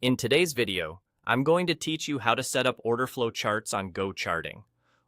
In today's video, I'm going to teach you how to set up order flow charts on GoCharting.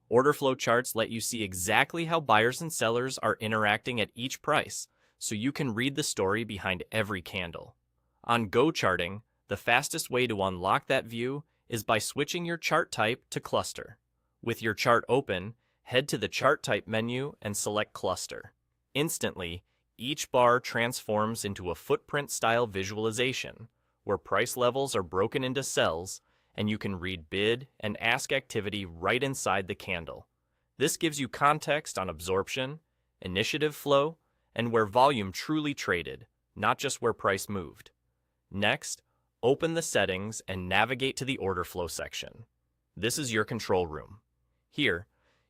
Order flow charts let you see exactly how buyers and sellers are interacting at each price, so you can read the story behind every candle. On GoCharting, the fastest way to unlock that view is by switching your chart type to cluster. With your chart open, head to the chart type menu and select cluster. Instantly, each bar transforms into a footprint-style visualization, where price levels are broken into cells, and you can read bid and ask activity right inside the candle. This gives you context on absorption, initiative flow, and where volume truly traded, not just where price moved. Next, open the settings and navigate to the order flow section. This is your control room. Here,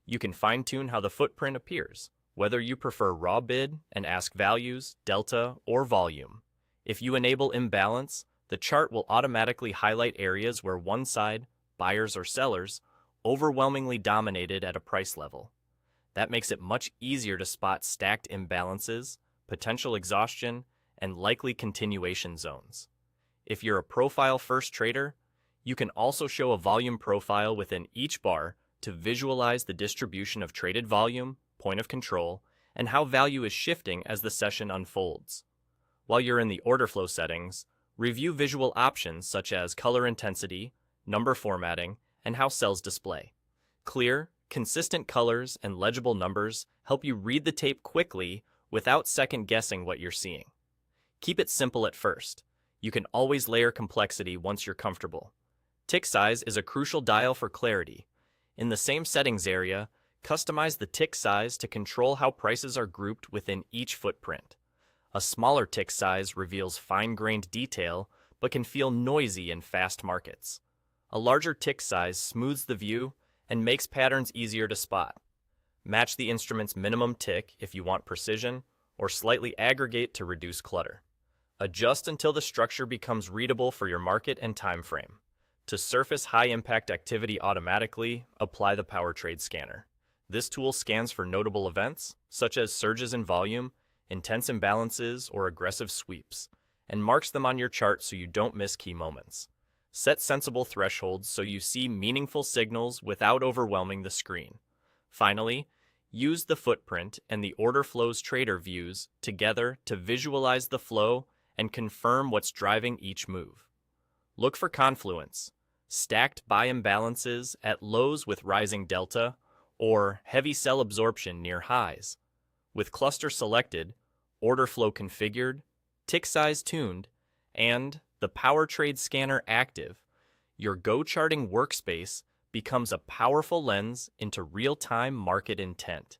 you can fine-tune how the footprint appears, whether you prefer raw bid and ask values, delta, or volume. If you enable imbalance, the chart will automatically highlight areas where one side, buyers or sellers, overwhelmingly dominated at a price level. That makes it much easier to spot stacked imbalances, potential exhaustion, and likely continuation zones. If you're a profile-first trader, you can also show a volume profile within each bar to visualize the distribution of traded volume, point of control, and how value is shifting as the session unfolds. While you're in the order flow settings, review visual options such as color intensity, number formatting, and how cells display. Clear, consistent colors and legible numbers help you read the tape quickly without second-guessing what you're seeing. Keep it simple at first. You can always layer complexity once you're comfortable. Tick size is a crucial dial for clarity. In the same settings area, customize the tick size to control how prices are grouped within each footprint. A smaller tick size reveals fine-grained detail, but can feel noisy in fast markets. A larger tick size smooths the view and makes patterns easier to spot. Match the instrument's minimum tick if you want precision, or slightly aggregate to reduce clutter. Adjust until the structure becomes readable for your market and time frame. To surface high-impact activity automatically, apply the Power Trade Scanner. This tool scans for notable events, such as surges in volume, intense imbalances, or aggressive sweeps, and marks them on your chart so you don't miss key moments. Set sensible thresholds so you see meaningful signals without overwhelming the screen. Finally, use the footprint and the order flows trader views together to visualize the flow and confirm what's driving each move. Look for confluence, stacked buy imbalances at lows with rising delta, or heavy sell absorption near highs. With cluster selected, order flow configured, tick size tuned, and the Power Trade Scanner active, your GoCharting workspace becomes a powerful lens into real-time market intent.